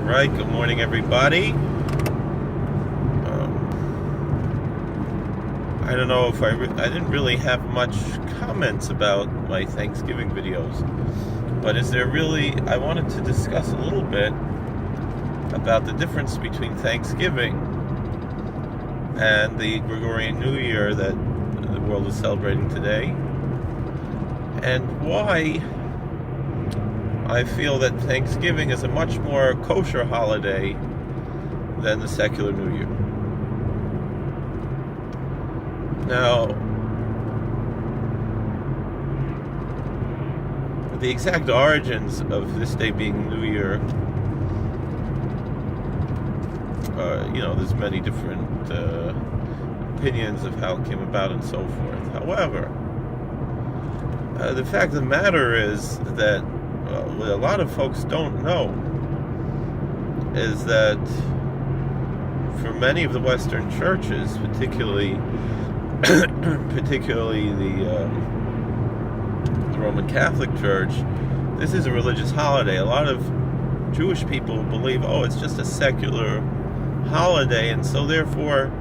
right, good morning, everybody. I don't know if I didn't really have much comments about my Thanksgiving videos, but I wanted to discuss a little bit about the difference between Thanksgiving and the Gregorian New Year that the world is celebrating today, and why I feel that Thanksgiving is a much more kosher holiday than the secular New Year. Now, the exact origins of this day being New Year, there's many different opinions of how it came about and so forth. However, the fact of the matter is that what a lot of folks don't know is that for many of the Western churches, particularly the Roman Catholic Church, this is a religious holiday. A lot of Jewish people believe, it's just a secular holiday, and so therefore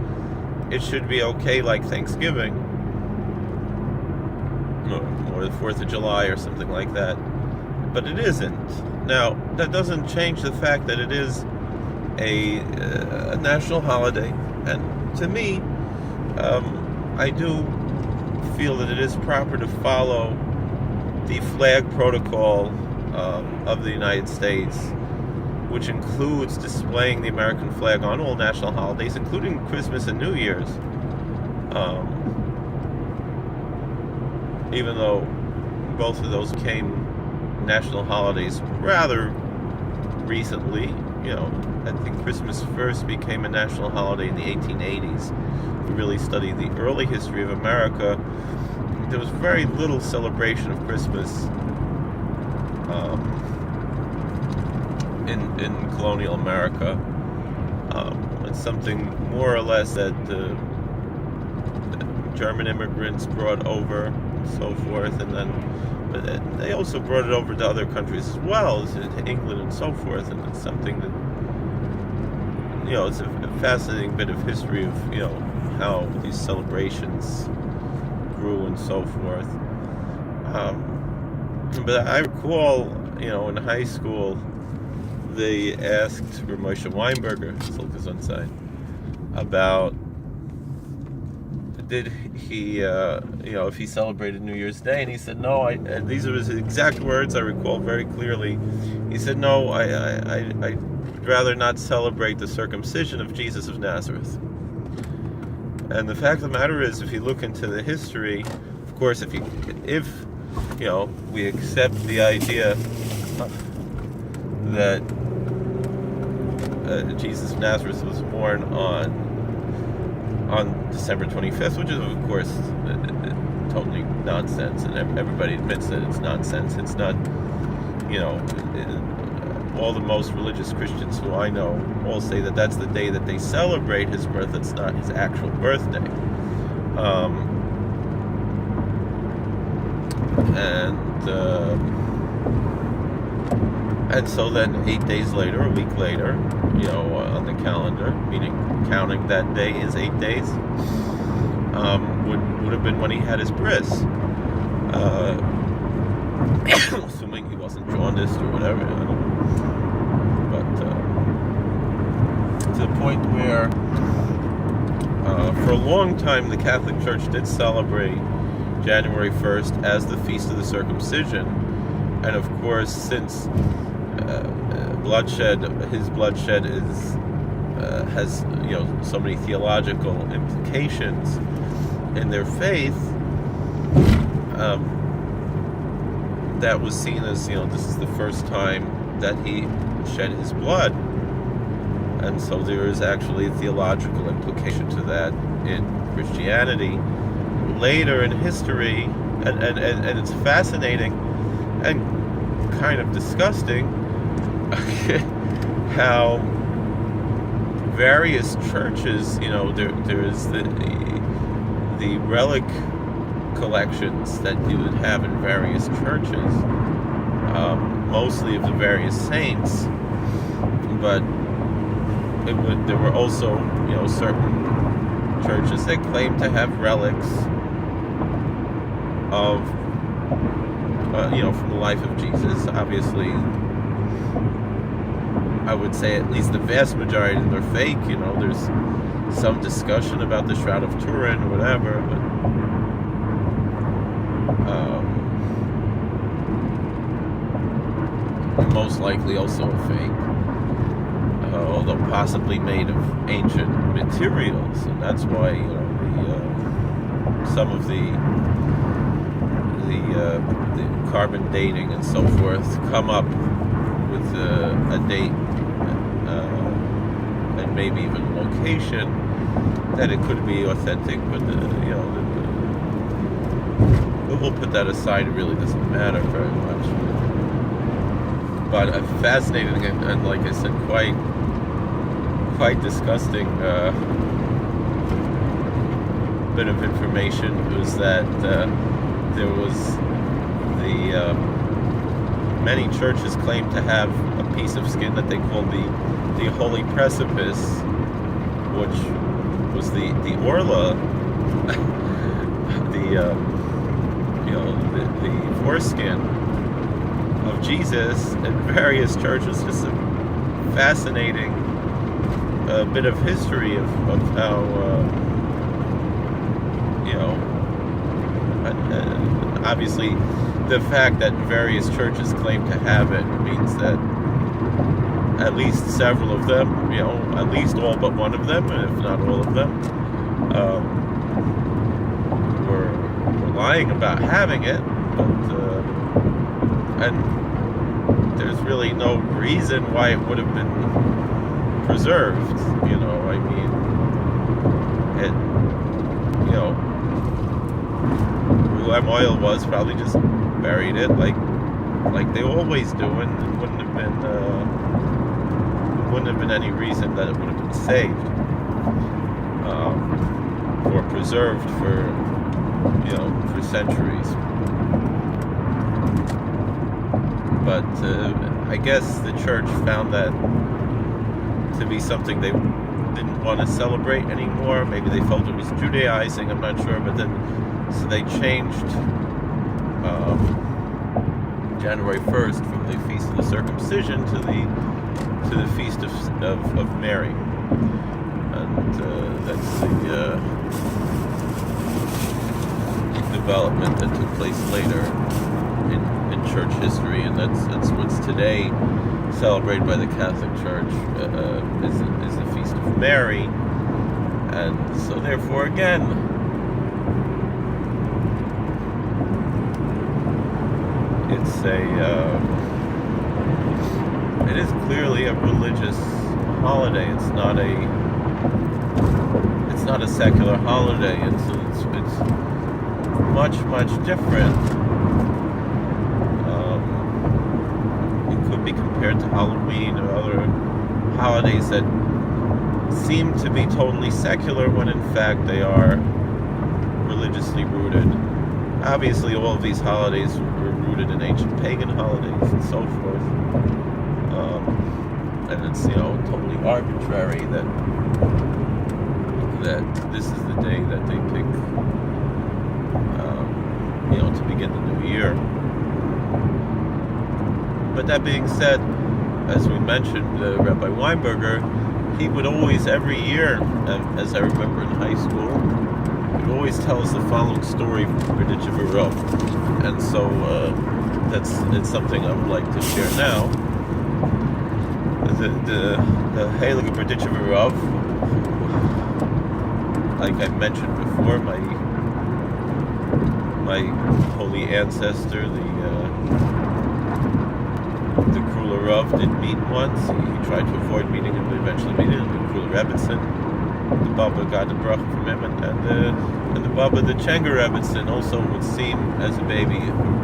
it should be okay, like Thanksgiving or the 4th of July or something like that. But it isn't. Now, that doesn't change the fact that it is a national holiday, and to me, I do feel that it is proper to follow the flag protocol of the United States, which includes displaying the American flag on all national holidays, including Christmas and New Year's. Even though both of those became national holidays rather recently, I think Christmas first became a national holiday in the 1880s. If we really study the early history of America, there was very little celebration of Christmas in colonial America. It's something more or less that the German immigrants brought over and so forth, and then they also brought it over to other countries as well, to England and so forth, and it's something that, it's a fascinating bit of history of, how these celebrations grew and so forth. But I recall, in high school, they asked Ramosha Weinberger, Silke about did he, if he celebrated New Year's Day, and he said no. These are his exact words. I recall very clearly. He said, "No, I'd rather not celebrate the circumcision of Jesus of Nazareth." And the fact of the matter is, if you look into the history, of course, if we accept the idea that Jesus of Nazareth was born on December 25th, which is, of course, totally nonsense, and everybody admits that it's nonsense. It's not, all the most religious Christians who I know all say that that's the day that they celebrate his birth. It's not his actual birthday. And so then 8 days later, a week later, on the calendar, meaning counting that day is 8 days, would have been when he had his bris. Assuming he wasn't jaundiced or whatever, But to the point where, for a long time, the Catholic Church did celebrate January 1st as the Feast of the Circumcision, and of course, since his bloodshed has so many theological implications in their faith, that was seen as, this is the first time that he shed his blood. And so there is actually a theological implication to that in Christianity. Later in history, and it's fascinating and kind of disgusting how various churches, there is the relic collections that you would have in various churches, mostly of the various saints, but there were also, certain churches that claimed to have relics of, from the life of Jesus. Obviously, I would say at least the vast majority of them are fake. There's some discussion about the Shroud of Turin or whatever, but most likely also a fake, although possibly made of ancient materials, and that's why some of the carbon dating and so forth come up with a date and maybe even a location that it could be authentic, but we'll put that aside. It really doesn't matter very much. But a fascinating and like I said, quite disgusting bit of information was that there was many churches claim to have a piece of skin that they call the Holy Precipice, which was the orla, the foreskin of Jesus, and various churches. Just a fascinating bit of history of how obviously the fact that various churches claim to have it means that at least several of them, at least all but one of them, if not all of them, were lying about having it. But and there's really no reason why it would have been preserved. Who Oil was probably just buried it like they always do, and it wouldn't have been any reason that it would have been saved or preserved for centuries. But I guess the church found that to be something they didn't want to celebrate anymore. Maybe they felt it was Judaizing, I'm not sure, but then so they changed January 1st from the Feast of the Circumcision to the Feast of Mary, and that's the development that took place later in church history, and that's what's today celebrated by the Catholic Church is the Feast of Mary. And so therefore again, it is clearly a religious holiday. It's not a secular holiday, and so it's much different. It could be compared to Halloween or other holidays that seem to be totally secular when in fact they are religiously rooted. Obviously, all of these holidays were rooted in ancient pagan holidays and so forth. And it's, totally arbitrary that this is the day that they pick, to begin the new year. But that being said, as we mentioned, Rabbi Weinberger, he would always, every year, as I remember in high school, he would always tell us the following story from Berditchev Rav. And so it's something I would like to share now. The Heilige Berditchev Rav, like I mentioned before, my holy ancestor, the Kruller Rav, did meet once. He tried to avoid meeting him, but eventually met him. The Kruller Rebbetzin, the Baba got a bracha from him, and the Baba, the Chenger Rebbetzin, also would seem as a baby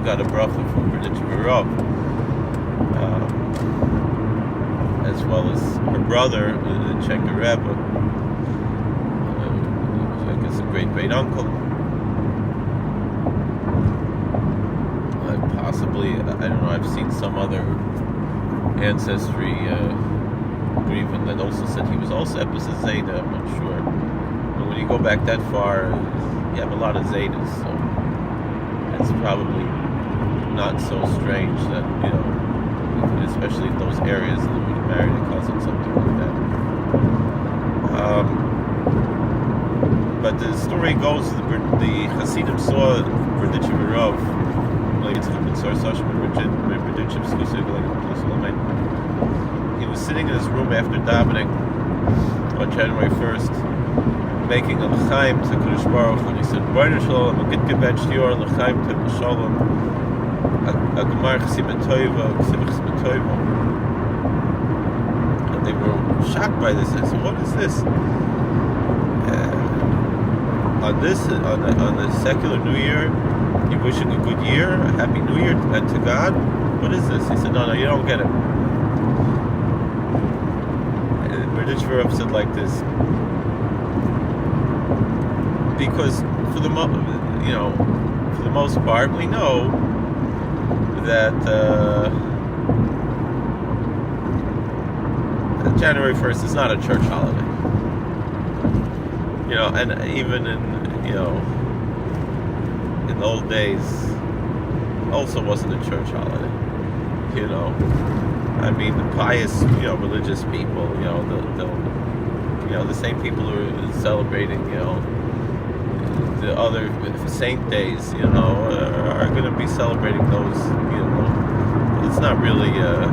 got a bracha from Berditchev Rav, as well as her brother, the Chenger Rebbe, I guess a great uncle. Possibly, I don't know, I've seen some other ancestry Grievin that also said he was also Epis Zeta, I'm not sure. But when you go back that far, you have a lot of Zetas, so it's probably not so strange that, especially in those areas, that would have married a cousin, something like that. But the story goes, the Hasidim saw Berditchev Rav, he was sitting in his room after davening on January 1st, making a l'chaim to Kodesh Baruch Hu, and he said, "B'nai Shalom, a good gebet shiur l'chaim to Shalom, a gemar chesimet toiva, ksivich toiva." And they were shocked by this. They said, "What is this? On the secular New Year, you're wishing a good year, a happy New Year, and to God? What is this?" He said, "No, you don't get it." And Berditchev Rav said like this, because for the most part, we know that January 1st is not a church holiday. And even in the old days, also wasn't a church holiday. I mean, the pious, religious people, the same people who are celebrating, the other saint days, are going to be celebrating those, it's not really a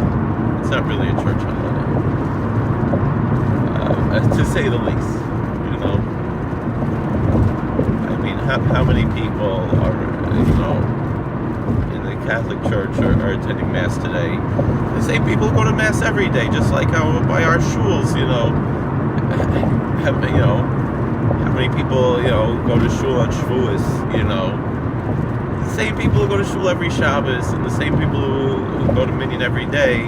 church holiday, to say the least. I mean, how many people are, in the Catholic Church are attending Mass today? The same people who go to Mass every day, just like how by our shuls, how many people, go to shul on Shavuos, the same people who go to shul every Shabbos, and the same people who go to Minyan every day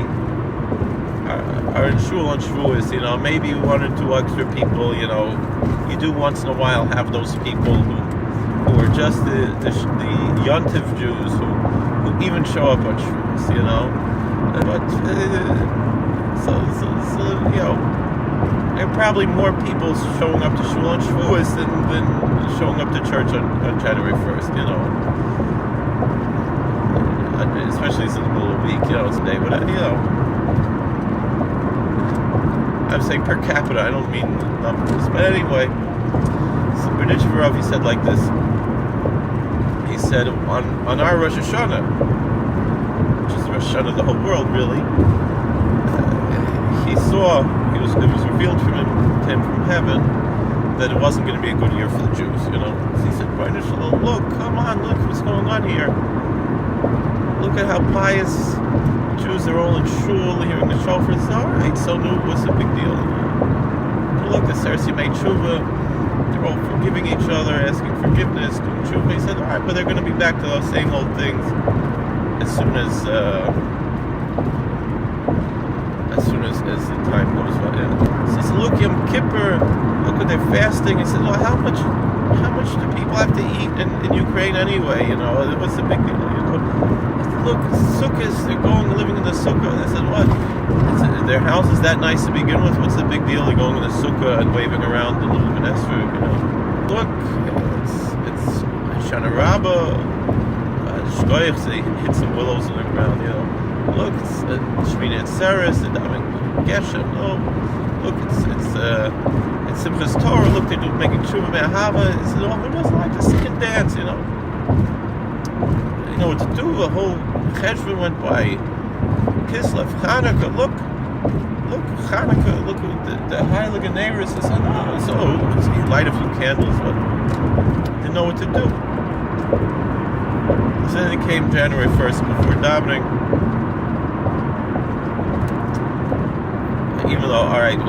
are in shul on Shavuos. Maybe one or two extra people, you do once in a while have those people who are just the Yontiv Jews who even show up on Shavuos, but there are probably more people showing up to shul on Shavuos than showing up to church on January 1st, especially in the middle of the week, it's a day, but I'm saying per capita, I don't mean numbers, but anyway, so Berditchev Rav, he said like this. He said on our Rosh Hashanah, which is the Rosh Hashanah of the whole world, really, it was revealed to him from heaven that it wasn't going to be a good year for the Jews. So he said, "B'nai Shalom, look, come on, look what's going on here. Look at how pious Jews are all in shul, hearing the shofar. It's all right, so what's the big deal? Look, the Sarsi made tshuva. They're all forgiving each other, asking forgiveness, doing tshuva." He said, "All right, but they're going to be back to those same old things as soon as the time goes by." He says, "Look, Yom Kippur, look at their fasting." He said, "Well, how much do people have to eat in Ukraine anyway? What's the big deal? Look, sukkahs, they're living in the sukkah." I said, "What? Their house is that nice to begin with? What's the big deal? They're going in the sukkah and waving around the little Knesset, Look, it's Shana Rabbah, Shkoyach, they hit some willows in the ground, Look, it's Shmini Atzeres, the Daven Geshem. No, look, it's Simchas Torah. Look, they're making tshuva me'ahava." He said, "Oh, who doesn't like to sing and dance, You know what to do. The whole Cheshvan went by. Kislev, Chanukah, look, Chanukah, look, the Heilige Neiris." He said, "So he light a few candles, but didn't know what to do." So then it came January 1st before davening. Even though, all right, in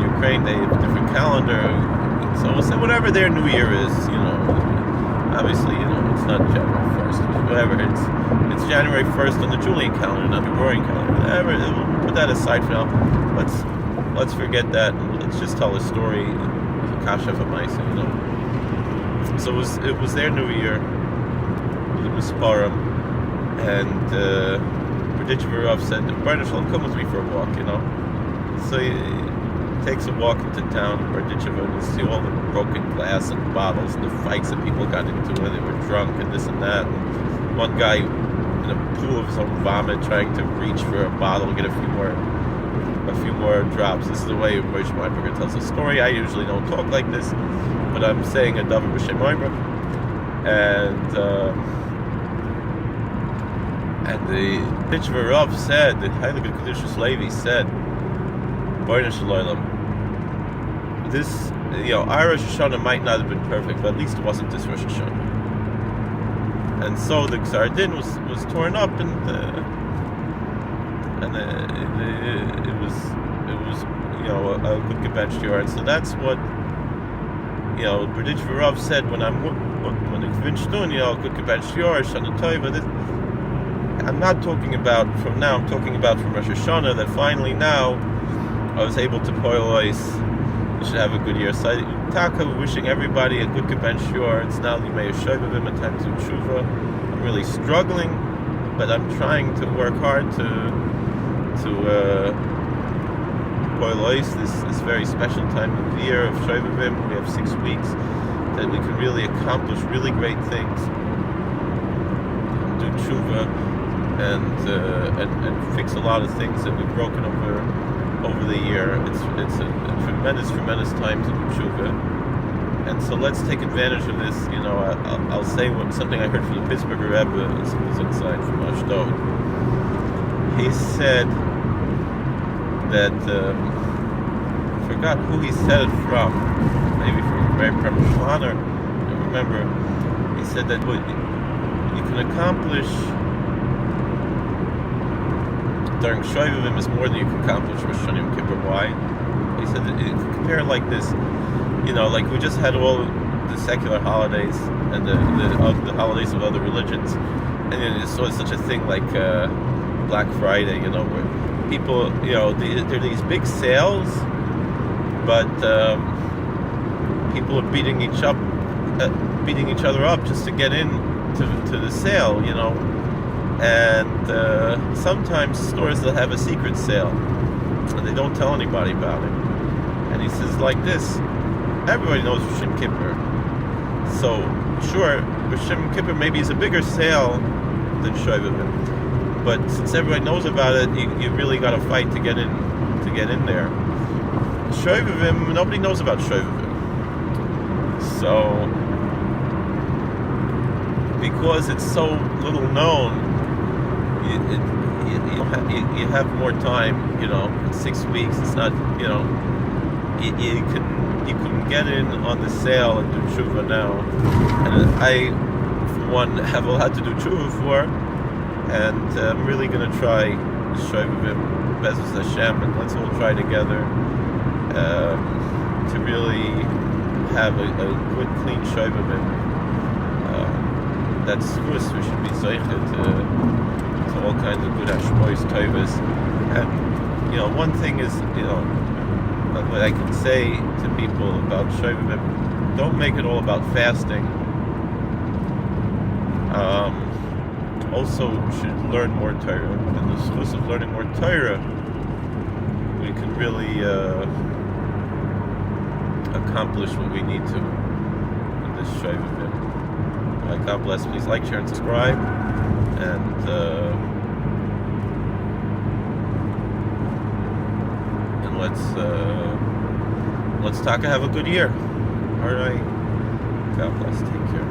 Ukraine they have a different calendar, so we'll say whatever their New Year is, obviously, it's not January 1st, whatever, it's January 1st on the Julian calendar, not the Gregorian calendar, whatever. We'll put that aside for now. Let's forget that, and let's just tell a story, Kasha V'Maisa, So it was their New Year, it was Purim, and Berditchev Rav said, "B'nai Shalom, come with me for a walk, So he takes a walk into town in Berdichevo, and you see all the broken glass and bottles and the fights that people got into when they were drunk and this and that. And one guy in a pool of his own vomit trying to reach for a bottle and get a few more drops. This is the way Moshe Weinberger tells the story. I usually don't talk like this, but I'm saying a davar b'shem Omer. And the Pitchver Rav said, the Heilige Kedushas Levi said, Boyna Shalom, this, our Rosh Hashanah might not have been perfect, but at least it wasn't this Rosh Hashanah. And so the Gzar Din was torn up, and it was a good gebenched yard. So that's what Berditch Rav said when I'm convinced good gebenched yard Shana Tova. I'm not talking about from now. I'm talking about from Rosh Hashanah, that finally now I was able to poilize. You should have a good year. So Taka, wishing everybody a good gebenched yard. It's now the Meir Shovavim and time to tshuva. I'm really struggling, but I'm trying to work hard to poilize this very special time of the year of Shovavim. We have 6 weeks that we can really accomplish really great things. Do tshuva. And fix a lot of things that we've broken over the year. It's a tremendous time to do tshuva, and so let's take advantage of this. I'll say something I heard from the Pittsburgher Rebbe who's inside from Ashdod. He said that I forgot who he said it from, maybe from Rebbe Shloner. I remember he said that what you can accomplish during Shovavim is more than you can accomplish with Rosh Hashanah Kippur. Why? He said that you can compare it like this. Like we just had all the secular holidays and the holidays of other religions, and then it's sort of such a thing like Black Friday, where people, there are these big sales, but people are beating each other up just to get in to the sale, And sometimes stores that have a secret sale, and they don't tell anybody about it. And he says like this: everybody knows Rosh Hashanah Kippur. So sure, Rosh Hashanah Kippur maybe is a bigger sale than Shovavim, but since everybody knows about it, you really got to fight to get in there. Shovavim, nobody knows about Shovavim. So because it's so little known, you have more time. It's 6 weeks. It's not. You can get in on the sale and do tshuva now. And I, for one, have a lot to do tshuva for, and I'm really going to try Shovavim, Be'ezus Hashem, and let's all try together to really have a good, clean Shovavim. That's Chus. We should be zeicher to all kinds of good hashmois, tovas. And one thing is, what I can say to people about Shovavim, don't make it all about fasting. Also, should learn more Torah. And the source of learning more Torah, we can really accomplish what we need to in this Shovavim. God bless. Please like, share, and subscribe. And let's talk and have a good year. All right. God bless. Take care.